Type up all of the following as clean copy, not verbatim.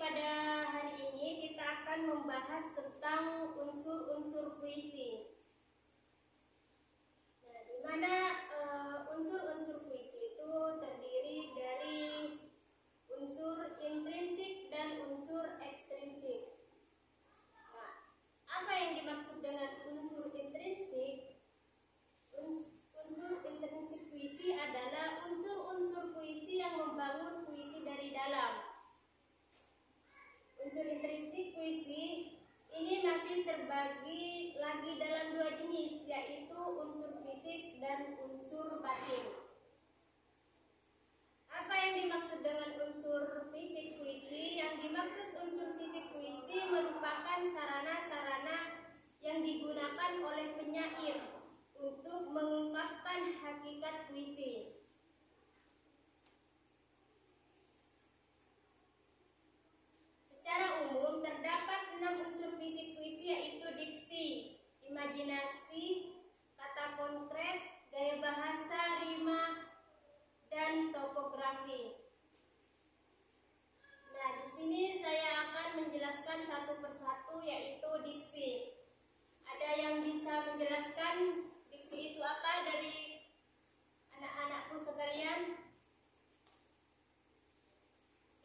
pada hari ini kita akan membahas tentang unsur-unsur puisi. Nah, di mana unsur-unsur puisi itu terdiri dari unsur intrinsik dan unsur ekstrinsik. Nah, apa yang dimaksud dengan unsur intrinsik? Unsur intrinsik puisi adalah unsur-unsur puisi yang membangun puisi dari dalam. Unsur intrinsik puisi ini masih terbagi lagi dalam dua jenis, yaitu unsur fisik dan unsur batin. Apa yang dimaksud dengan unsur fisik puisi? Yang dimaksud unsur fisik puisi merupakan sarana-sarana yang digunakan oleh penyair untuk mengungkapkan hakikat puisi. Secara umum terdapat 6 unsur fisik puisi, yaitu diksi, imajinasi, kata konkret, gaya bahasa, rima, dan topografi. Nah, di sini saya akan menjelaskan satu persatu, yaitu diksi. Ada yang bisa menjelaskan diksi itu apa dari anak-anakku sekalian?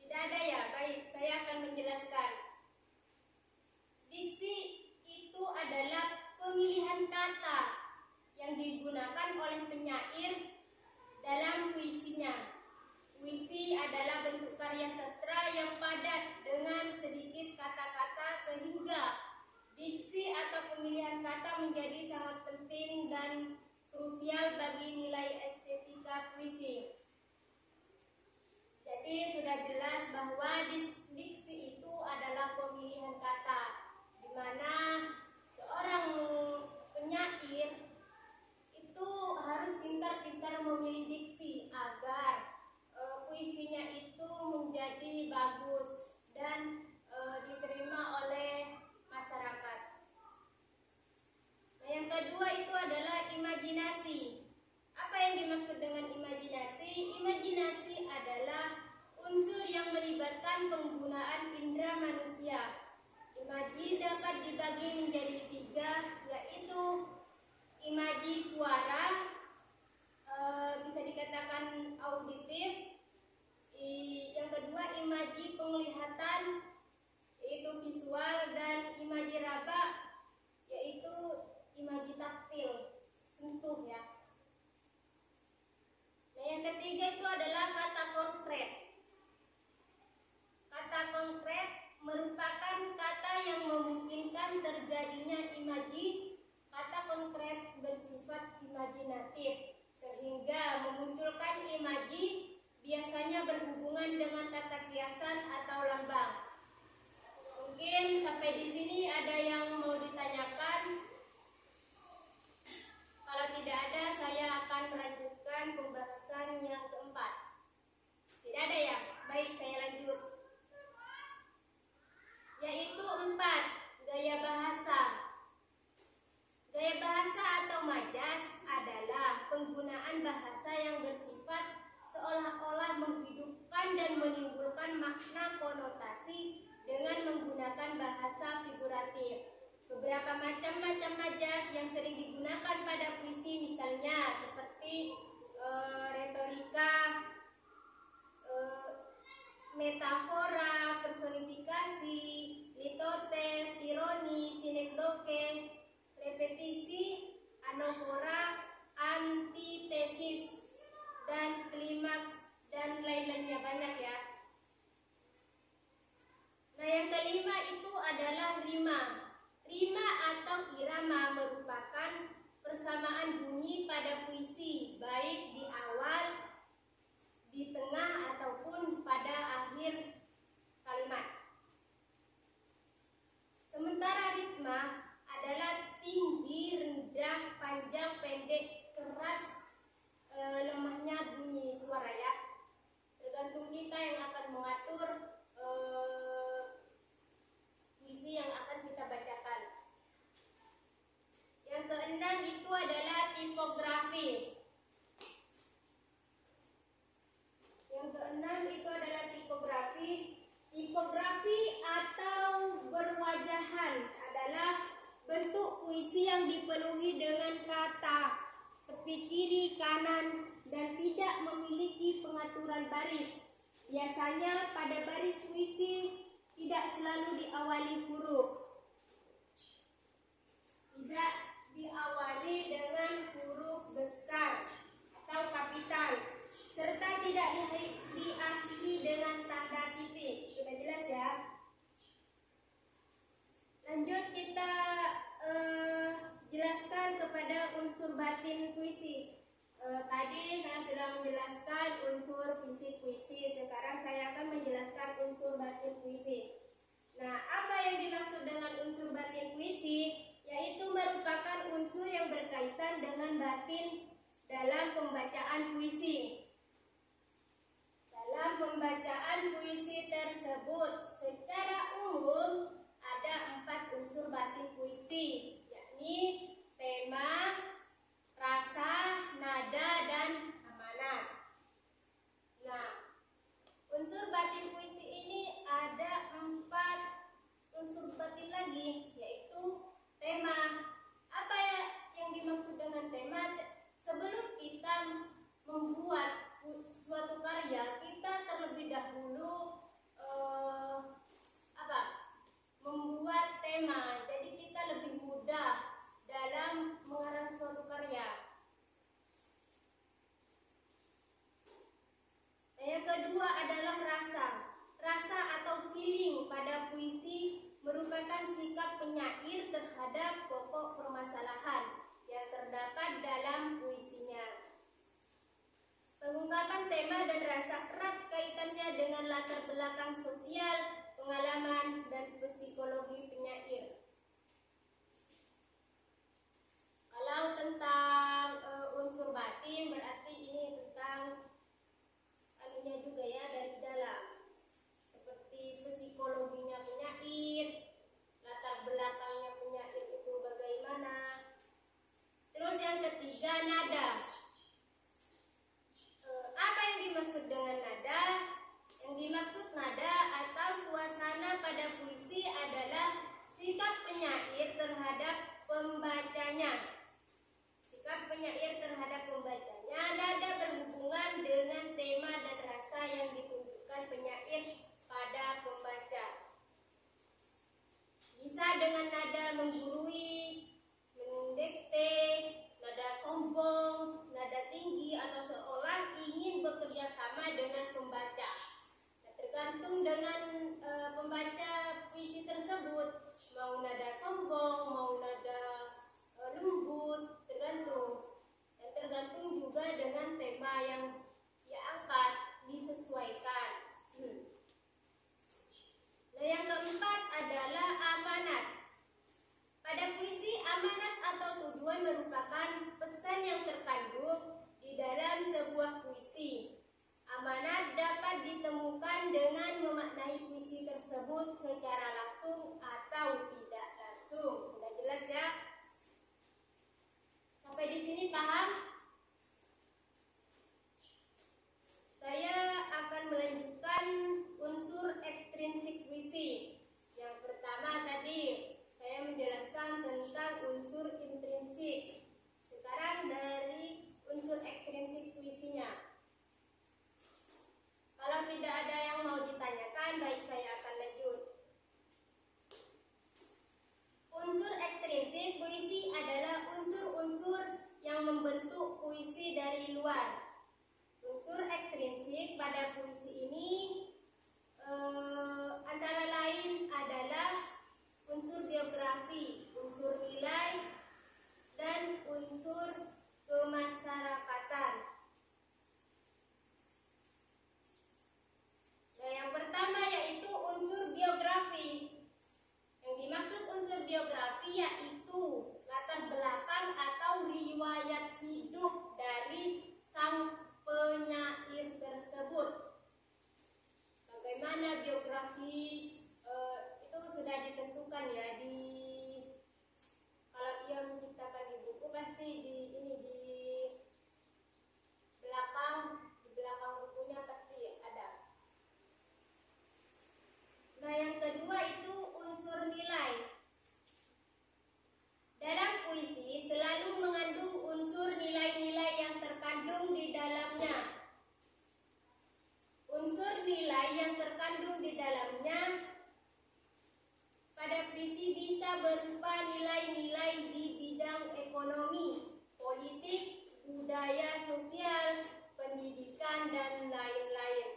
Tidak ada ya? Baik, saya akan menjelaskan. Diksi itu adalah pemilihan kata yang digunakan oleh penyair dalam puisinya. Puisi adalah bentuk karya sastra yang padat dengan sedikit kata-kata, sehingga diksi atau pemilihan kata menjadi sangat penting dan krusial bagi nilai estetika puisi. Jadi sudah jelas bahwa diksi itu adalah pemilihan kata, di mana seorang penyair itu harus pintar-pintar memilih diksi agar puisinya itu menjadi bagus dan diterima oleh masyarakat. Nah, yang kedua itu adalah imajinasi. Apa yang dimaksud dengan imajinasi? Imajinasi adalah unsur yang melibatkan penggunaan indera manusia. Imaji dapat dibagi menjadi 3, yaitu imaji suara, bisa dikatakan auditif. Yang kedua imaji penglihatan, yaitu visual, dan imaji raba, yaitu imaji taktil, sentuh ya. Nah, yang ketiga itu adalah kata konkret. Kata konkret merupakan kata yang memungkinkan terjadinya imaji. Kata konkret bersifat imajinatif, sehingga memunculkan imaji biasanya berhubungan dengan kata kiasan atau lambang. Mungkin sampai di sini ada yang mau ditanyakan? Kalau tidak ada, saya akan melanjutkan pembahasan yang keempat. Tidak ada ya? Baik, saya lanjut. Yaitu 4, gaya bahasa. Gaya bahasa atau majas adalah penggunaan bahasa yang bersifat seolah-olah menghidupkan dan menimbulkan makna konotasi dengan menggunakan bahasa figuratif. Beberapa macam majas yang sering digunakan pada puisi misalnya seperti retorika, metafora, personifikasi, litotes, ironi, sinekdoke, repetisi, anafora, antitesis, dan klimaks, dan lain-lainnya banyak ya. Nah, yang kelima itu adalah rima. Rima atau irama merupakan persamaan bunyi pada puisi, baik di awal, di tengah, ataupun pada akhir kalimat. Sementara ritma adalah tinggi, rendah, panjang, pendek, keras, lemahnya bunyi suara ya. Tergantung kita yang akan mengatur puisi yang akan kita bacakan. Yang keenam itu adalah tipografi. Yang keenam itu adalah tipografi. Tipografi adalah bentuk puisi yang dipenuhi dengan kata, tepi kiri, kanan, dan tidak memiliki pengaturan baris. Biasanya pada baris puisi tidak selalu diawali huruf. Tidak diawali dengan huruf besar atau kapital, serta tidak diakhiri dengan tanda titik. Sudah jelas ya? Lanjut kita jelaskan kepada unsur batin puisi. Tadi saya sudah menjelaskan unsur fisik puisi. Sekarang saya akan menjelaskan unsur batin puisi. Nah, apa yang dimaksud dengan unsur batin puisi? Yaitu merupakan unsur yang berkaitan dengan batin dalam pembacaan puisi. Dalam pembacaan puisi tersebut, secara umum ada 4 unsur batin puisi, yakni tema, rasa, nada, dan amanat. Nah, unsur batin puisi ini ada 4 unsur batin lagi, yaitu tema. Apa yang dimaksud dengan tema? Sebelum kita membuat suatu karya, kita terlebih dahulu membuat tema. Jadi kita lebih mudah dalam mengarang suatu karya. Yang kedua adalah rasa. Rasa atau feeling pada puisi merupakan sikap penyair terhadap pokok permasalahan yang terdapat dalam puisinya. Pengungkapan tema dan rasa erat kaitannya dengan latar belakang sosial, pengalaman, dan psikologi penyair. Kalau tentang unsur batin, berarti ini tentang anunya juga ya, dari dalam, seperti psikologinya penyair, latar belakangnya penyair itu bagaimana. Terus yang ketiga, nada. Apa yang dimaksud dengan nada? Yang dimaksud nada atau suasana pada puisi adalah sikap penyair terhadap pembacanya. Sikap penyair terhadap pembacanya. Nada berhubungan dengan tema dan rasa yang ditunjukkan penyair pada pembaca. Bisa dengan nada menggurui, mendikte, nada sombong, nada tinggi, atau seolah ingin bekerja sama dengan pembaca. Nah, tergantung dengan pembaca puisi tersebut, mau nada sombong, mau nada lembut, tergantung. Dan tergantung juga dengan tema yang diangkat, disesuaikan. Nah, yang keempat adalah amanat. Pada puisi, amanat atau tujuan merupakan pesan yang terkandung di dalam sebuah puisi. Amanat dapat ditemukan dengan memaknai puisi tersebut secara langsung atau tidak langsung. Sudah jelas ya? Sampai di sini paham? Saya akan melanjutkan unsur ekstrinsik puisi. Yang pertama tadi saya menjelaskan tentang unsur intrinsik. Sekarang dari unsur ekstrinsik puisinya. Kalau tidak ada yang mau ditanyakan, baik saya akan lanjut. Unsur ekstrinsik puisi adalah unsur-unsur yang membentuk puisi dari luar. Unsur ekstrinsik pada puisi ini antara lain adalah unsur biografi, unsur nilai, dan unsur kemasyarakatan. Nah, yang pertama yaitu unsur biografi. Yang dimaksud unsur biografi yaitu latar belakang atau riwayat hidup dari sang penyair tersebut. nilai-nilai di bidang ekonomi, politik, budaya, sosial, pendidikan, dan lain-lain.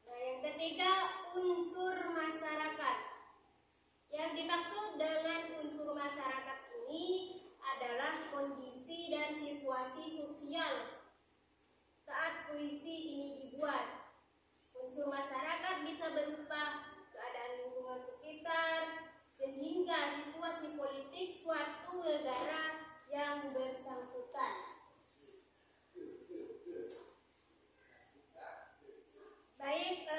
Nah, yang ketiga, unsur masyarakat. Yang dimaksud dengan unsur masyarakat ini adalah kondisi dan situasi sosial saat puisi ini dibuat. Unsur masyarakat bisa berupa keadaan lingkungan sekitar, sehingga situasi politik suatu negara yang bersangkutan. Baik,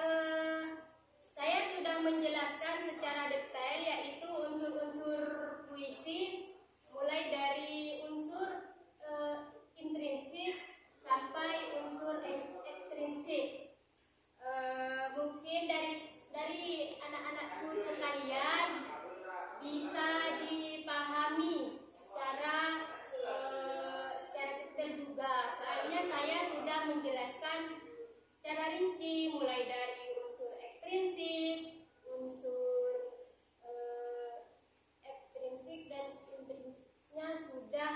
saya sudah menjelaskan secara detail yaitu unsur-unsur puisi, mulai dari unsur intrinsik sampai unsur ekstrinsik. Mungkin dari anak-anakku sekalian bisa dipahami secara detail juga. Soalnya saya sudah menjelaskan secara rinci mulai dari unsur ekstrinsik, unsur ekstrinsik dan intrinsiknya sudah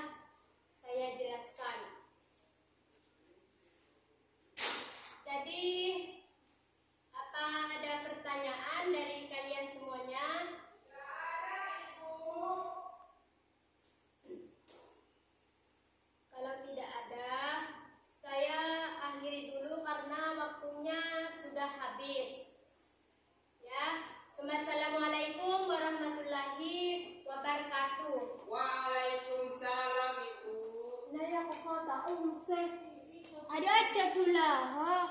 saya jelaskan. Jadi apa ada pertanyaan dari kalian semuanya? Kalau tidak ada, saya akhiri dulu karena waktunya sudah habis. Ya, Assalamualaikum warahmatullahi wabarakatuh. Waalaikumsalam, Ibu. Nah, ya kok tak umsek. Ada aja culah.